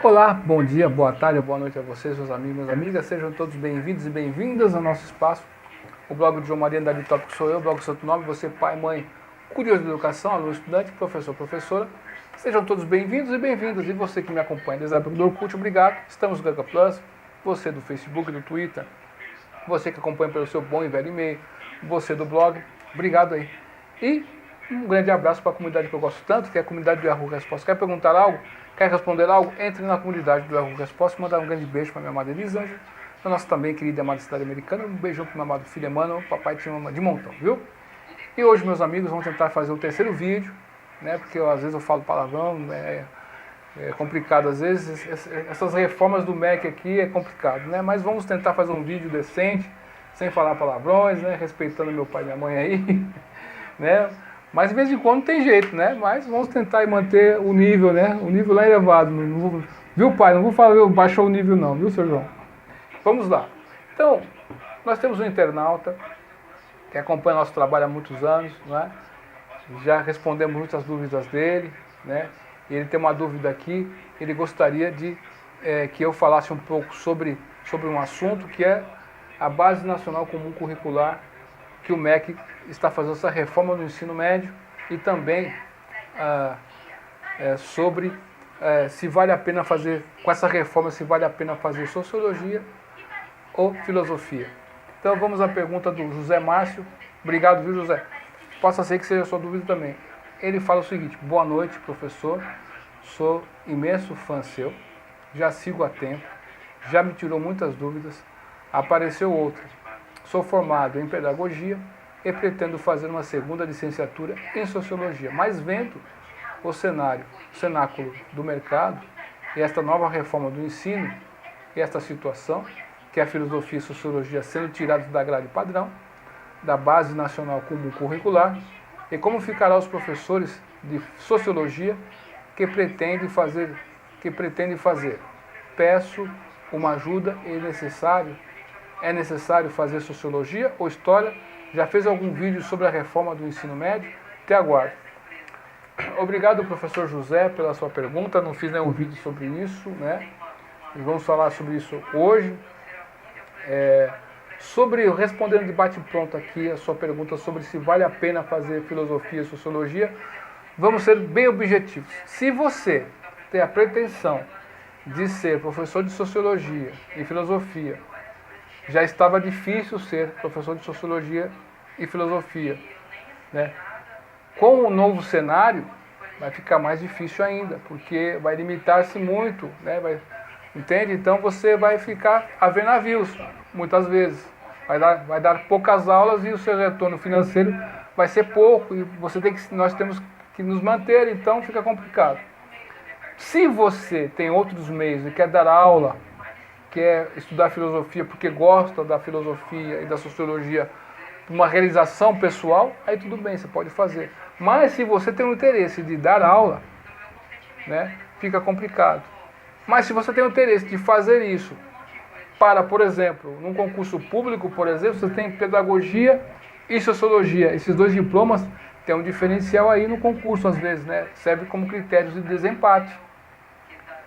Olá, bom dia, boa tarde, boa noite a vocês, meus amigos e minhas amigas. Sejam todos bem-vindos e bem-vindas ao nosso espaço. O blog de João Maria Andrade Tópico sou eu, o blog Santo Nome, você pai, mãe, curioso de educação, aluno, estudante, professor, professora. Sejam todos bem-vindos e bem-vindas. E você que me acompanha desde a época do Orkut, obrigado. Estamos no Gaga Plus, você do Facebook, do Twitter, você que acompanha pelo seu bom e velho e-mail, você do blog, obrigado aí. E um grande abraço para a comunidade que eu gosto tanto, que é a comunidade do Yahoo Resposta. Quer perguntar algo? Quer responder algo? Entre na comunidade do Yahoo Resposta. Mandar um grande beijo para minha amada Elisângela, a nossa também querida amada cidade americana. Um beijão para o meu amado filho Emmanuel, papai te ama de montão, viu? E hoje, meus amigos, vamos tentar fazer o terceiro vídeo, né? Porque às vezes eu falo palavrão, é complicado às vezes. Essas reformas do MEC aqui é complicado, né? Mas vamos tentar fazer um vídeo decente, sem falar palavrões, né? Respeitando meu pai e minha mãe aí, né? Mas de vez em quando tem jeito, né? Mas vamos tentar manter o nível, né? O nível lá elevado. Viu, pai? Não vou falar baixou o nível não, viu, seu João? Vamos lá. Então, nós temos um internauta que acompanha nosso trabalho há muitos anos, né? Já respondemos muitas dúvidas dele, né? E ele tem uma dúvida aqui, ele gostaria de que eu falasse um pouco sobre um assunto que é a Base Nacional Comum Curricular, que o MEC está fazendo essa reforma do ensino médio, e também sobre se vale a pena fazer, com essa reforma, se vale a pena fazer sociologia ou filosofia. Então vamos à pergunta do José Márcio. Obrigado, viu, José? Possa ser que seja a sua dúvida também. Ele fala o seguinte: boa noite, professor, sou imenso fã seu, já sigo há tempo, já me tirou muitas dúvidas, apareceu outras. Sou formado em pedagogia e pretendo fazer uma segunda licenciatura em sociologia, mas vendo o cenáculo do mercado e esta nova reforma do ensino e esta situação, que é a filosofia e a sociologia sendo tirados da grade padrão, da Base Nacional Comum Curricular, e como ficará os professores de sociologia que pretendem fazer. Peço uma ajuda, é necessário fazer sociologia ou história? Já fez algum vídeo sobre a reforma do ensino médio? Te aguardo. Obrigado, professor José, pela sua pergunta. Não fiz nenhum vídeo sobre isso, né? E vamos falar sobre isso hoje. Respondendo de bate-pronto aqui a sua pergunta sobre se vale a pena fazer filosofia e sociologia, vamos ser bem objetivos. Se você tem a pretensão de ser professor de sociologia e filosofia, já estava difícil ser professor de sociologia e filosofia, né? Com o novo cenário, vai ficar mais difícil ainda, porque vai limitar-se muito, né? Entende? Então você vai ficar a ver navios, muitas vezes. Vai dar poucas aulas e o seu retorno financeiro vai ser pouco, e nós temos que nos manter, então fica complicado. Se você tem outros meios e quer dar aula, quer estudar filosofia porque gosta da filosofia e da sociologia, uma realização pessoal, aí tudo bem, você pode fazer. Mas se você tem o interesse de dar aula, né, fica complicado. Mas se você tem o interesse de fazer isso para, por exemplo, num concurso público, por exemplo, você tem pedagogia e sociologia. Esses dois diplomas têm um diferencial aí no concurso, às vezes, né? Serve como critérios de desempate.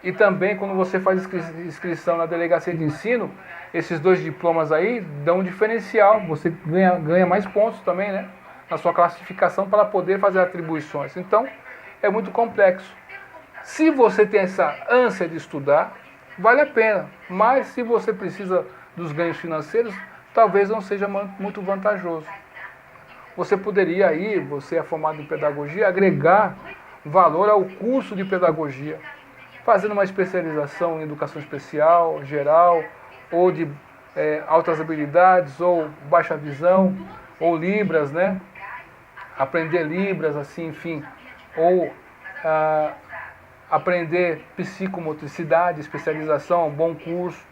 E também, quando você faz inscrição na delegacia de ensino, esses dois diplomas aí dão um diferencial. Você ganha mais pontos também, né? Na sua classificação para poder fazer atribuições. Então, é muito complexo. Se você tem essa ânsia de estudar, vale a pena. Mas se você precisa dos ganhos financeiros, talvez não seja muito vantajoso. Você poderia aí, você é formado em pedagogia, agregar valor ao curso de pedagogia, fazendo uma especialização em educação especial, geral, ou de altas habilidades, ou baixa visão, ou Libras, né? Aprender Libras, assim, enfim, ou aprender psicomotricidade, especialização, um bom curso.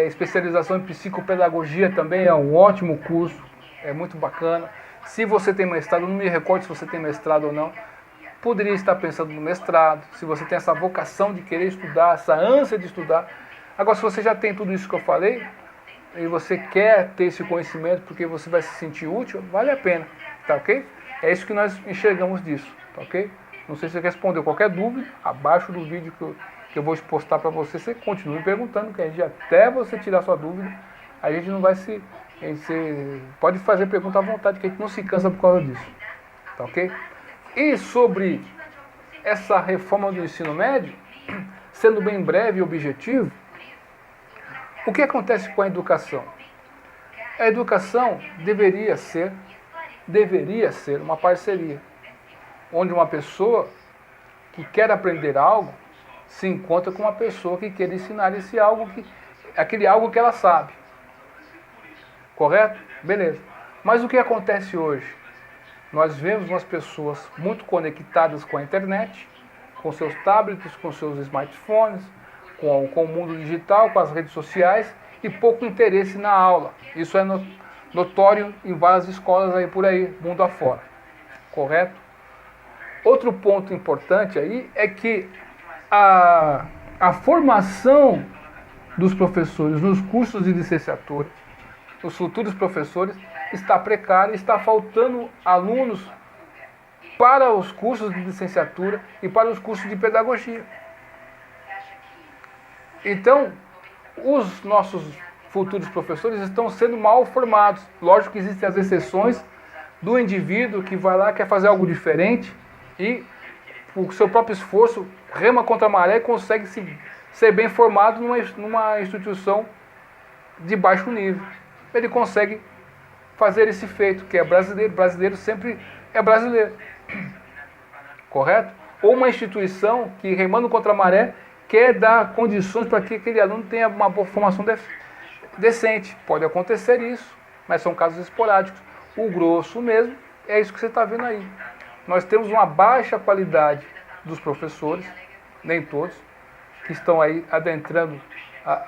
Especialização em psicopedagogia também é um ótimo curso, é muito bacana. Se você tem mestrado, não me recordo se você tem mestrado ou não, poderia estar pensando no mestrado, se você tem essa vocação de querer estudar, essa ânsia de estudar. Agora, se você já tem tudo isso que eu falei, e você quer ter esse conhecimento porque você vai se sentir útil, vale a pena, tá ok? É isso que nós enxergamos disso, tá ok? Não sei se você respondeu qualquer dúvida, abaixo do vídeo que eu vou postar para você, você continue perguntando, que a gente, até você tirar sua dúvida, a gente não vai se... pode fazer pergunta à vontade, que a gente não se cansa por causa disso. Tá ok? E sobre essa reforma do ensino médio, sendo bem breve e objetivo, o que acontece com a educação? A educação deveria ser uma parceria, onde uma pessoa que quer aprender algo se encontra com uma pessoa que quer ensinar aquele algo que ela sabe. Correto? Beleza. Mas o que acontece hoje? Nós vemos umas pessoas muito conectadas com a internet, com seus tablets, com seus smartphones, com o mundo digital, com as redes sociais, e pouco interesse na aula. Isso é notório em várias escolas aí por aí, mundo afora. Correto? Outro ponto importante aí é que a formação dos professores nos cursos de licenciatura, os futuros professores, está precária, está faltando alunos para os cursos de licenciatura e para os cursos de pedagogia. Então, os nossos futuros professores estão sendo mal formados. Lógico que existem as exceções do indivíduo que vai lá, quer fazer algo diferente e, por seu próprio esforço, rema contra a maré e consegue ser bem formado numa instituição de baixo nível. Ele consegue fazer esse feito, que é brasileiro. Brasileiro sempre é brasileiro. Correto? Ou uma instituição que, remando contra a maré, quer dar condições para que aquele aluno tenha uma boa formação decente. Pode acontecer isso, mas são casos esporádicos. O grosso mesmo é isso que você está vendo aí. Nós temos uma baixa qualidade dos professores, nem todos, que estão aí adentrando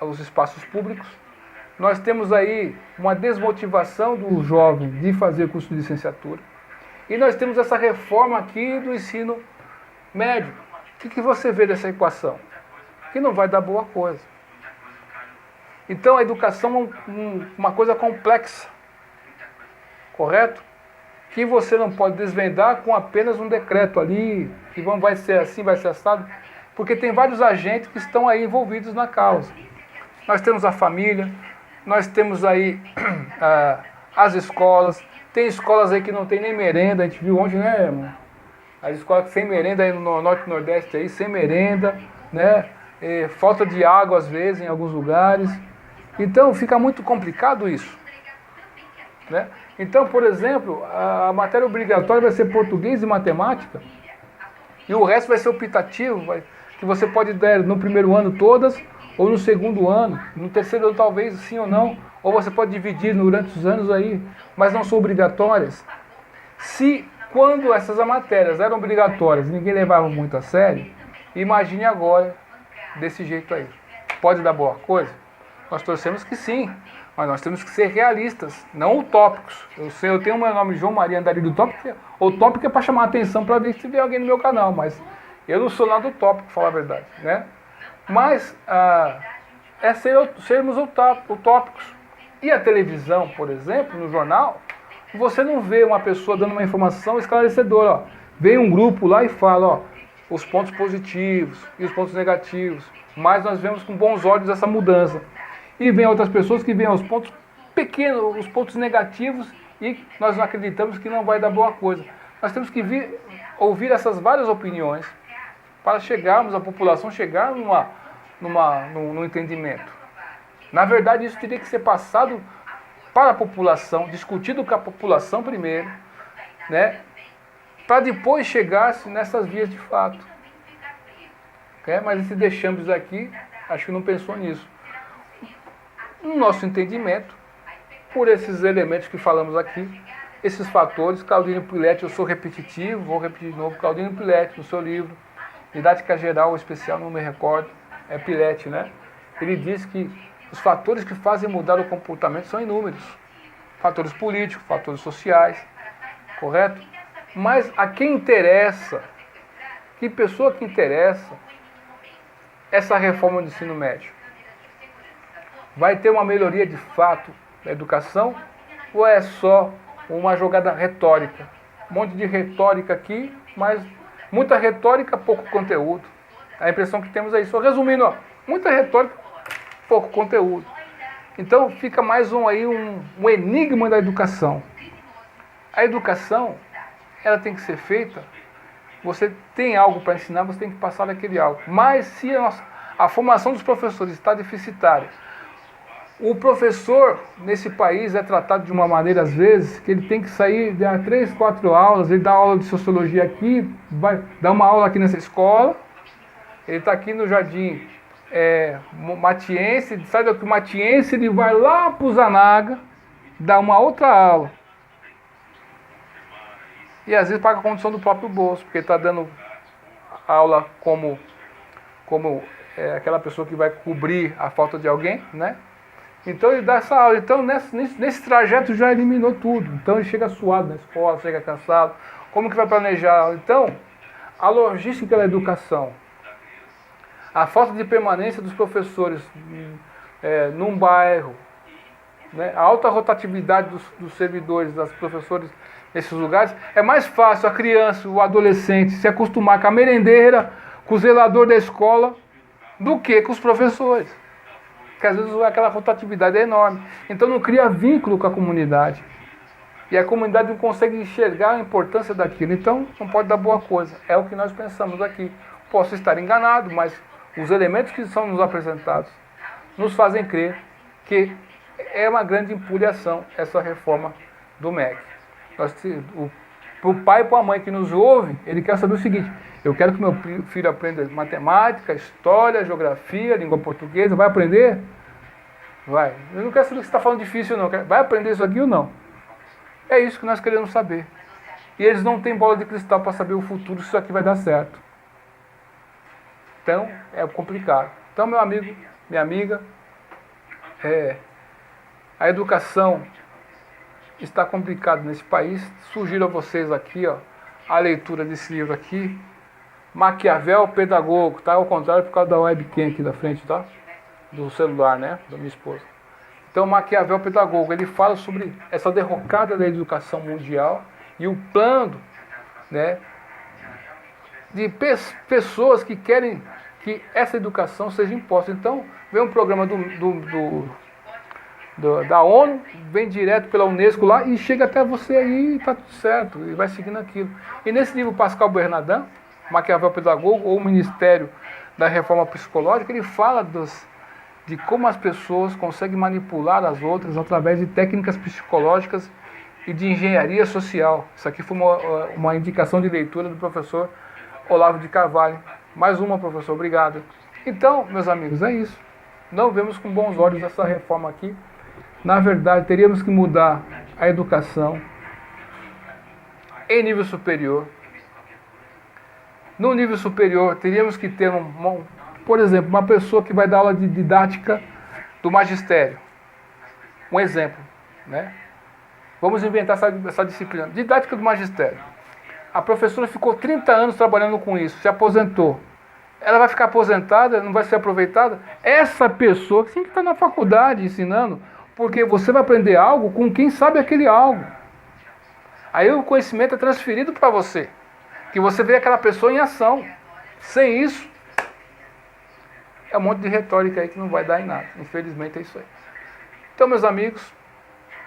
os espaços públicos. Nós temos aí uma desmotivação do jovem de fazer curso de licenciatura. E nós temos essa reforma aqui do ensino médio. O que você vê dessa equação? Que não vai dar boa coisa. Então a educação é uma coisa complexa. Correto? Que você não pode desvendar com apenas um decreto ali, que vai ser assim, vai ser assado, porque tem vários agentes que estão aí envolvidos na causa. Nós temos a família, nós temos aí as escolas, tem escolas aí que não tem nem merenda, a gente viu ontem, né, irmão? As escolas sem merenda aí no Norte e Nordeste aí, sem merenda, né? Falta de água às vezes em alguns lugares. Então fica muito complicado isso, né? Então, por exemplo, a matéria obrigatória vai ser português e matemática, e o resto vai ser optativo, que você pode dar no primeiro ano todas, ou no segundo ano, no terceiro ano talvez sim ou não, ou você pode dividir durante os anos aí, mas não são obrigatórias. Se quando essas matérias eram obrigatórias e ninguém levava muito a sério, imagine agora desse jeito aí. Pode dar boa coisa? Nós torcemos que sim, mas nós temos que ser realistas, não utópicos. Eu tenho o meu nome João Maria Andarilho Utópico. Utópico é para chamar a atenção para ver se tiver alguém no meu canal, mas eu não sou nada utópico, para falar a verdade, né? Mas é sermos utópicos. E a televisão, por exemplo, no jornal, você não vê uma pessoa dando uma informação esclarecedora. Ó. Vem um grupo lá e fala, ó, os pontos positivos e os pontos negativos. Mas nós vemos com bons olhos essa mudança. E vem outras pessoas que veem os pontos pequenos, os pontos negativos, e nós não acreditamos que não vai dar boa coisa. Nós temos que ouvir essas várias opiniões para chegarmos, a população chegar num entendimento. Na verdade, isso teria que ser passado para a população, discutido com a população primeiro, né, para depois chegar nessas vias de fato. Mas se deixamos aqui, acho que não pensou nisso. No nosso entendimento, por esses elementos que falamos aqui, esses fatores, Claudino Piletti, eu sou repetitivo, vou repetir de novo, Claudino Piletti, no seu livro, Didática Geral ou Especial, não me recordo, é Piletti, né? Ele diz que os fatores que fazem mudar o comportamento são inúmeros. Fatores políticos, fatores sociais, correto? Mas a quem interessa, que pessoa que interessa essa reforma do ensino médio? Vai ter uma melhoria de fato da educação ou é só uma jogada retórica? Um monte de retórica aqui, mas Muita retórica, pouco conteúdo. A impressão que temos é isso. Resumindo, ó, muita retórica, pouco conteúdo. Então fica mais um enigma da educação. A educação, ela tem que ser feita, você tem algo para ensinar, você tem que passar aquele algo. Mas se a formação dos professores está deficitária, o professor nesse país é tratado de uma maneira, às vezes, que ele tem que sair, dar 3, 4 aulas, ele dá aula de sociologia aqui, vai dar uma aula aqui nessa escola, ele está aqui no Jardim Matiense, sai daqui Matiense, ele vai lá para o Zanaga, dá uma outra aula. E às vezes paga a condição do próprio bolso, porque está dando aula como aquela pessoa que vai cobrir a falta de alguém, né? Então ele dá essa aula. Então nesse trajeto já eliminou tudo. Então ele chega suado na escola, chega cansado. Como que vai planejar a aula? Então, a logística da educação, a falta de permanência dos professores num bairro, né? A alta rotatividade dos servidores, das professores nesses lugares, é mais fácil a criança, o adolescente se acostumar com a merendeira, com o zelador da escola, do que com os professores. Porque às vezes aquela rotatividade é enorme. Então não cria vínculo com a comunidade. E a comunidade não consegue enxergar a importância daquilo. Então não pode dar boa coisa. É o que nós pensamos aqui. Posso estar enganado, mas os elementos que são nos apresentados nos fazem crer que é uma grande empulhação essa reforma do MEC. Para o pai e para a mãe que nos ouve, ele quer saber o seguinte: eu quero que meu filho aprenda matemática, história, geografia, língua portuguesa. Vai aprender? Vai. Eu não quero saber que você está falando difícil, não. Vai aprender isso aqui ou não? É isso que nós queremos saber. E eles não têm bola de cristal para saber o futuro, se isso aqui vai dar certo. Então, é complicado. Então, meu amigo, minha amiga, a educação está complicada nesse país. Sugiro a vocês aqui, ó, a leitura desse livro aqui, Maquiavel Pedagogo, tá? Ao contrário, por causa da webcam aqui da frente, tá? Do celular, né? Da minha esposa. Então, Maquiavel Pedagogo, ele fala sobre essa derrocada da educação mundial e o plano, né, de pessoas que querem que essa educação seja imposta. Então, vem um programa da ONU, vem direto pela Unesco lá e chega até você aí e está tudo certo, e vai seguindo aquilo. E nesse livro Pascal Bernardin, Maquiavel Pedagogo, ou o Ministério da Reforma Psicológica, ele fala de como as pessoas conseguem manipular as outras através de técnicas psicológicas e de engenharia social. Isso aqui foi uma indicação de leitura do professor Olavo de Carvalho. Mais uma, professor, obrigado. Então, meus amigos, é isso. Não vemos com bons olhos essa reforma aqui. Na verdade, teríamos que mudar a educação em nível superior. No nível superior, teríamos que ter, por exemplo, uma pessoa que vai dar aula de didática do magistério. Um exemplo, né? Vamos inventar essa disciplina. Didática do magistério. A professora ficou 30 anos trabalhando com isso, se aposentou. Ela vai ficar aposentada, não vai ser aproveitada? Essa pessoa tem que estar na faculdade ensinando, porque você vai aprender algo com quem sabe aquele algo. Aí o conhecimento é transferido para você, que você vê aquela pessoa em ação. Sem isso, é um monte de retórica aí que não vai dar em nada. Infelizmente é isso aí. Então, meus amigos,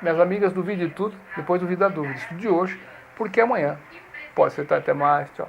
minhas amigas, duvide de tudo, depois duvide da dúvida. Estude hoje, porque amanhã pode ser até mais. Tchau.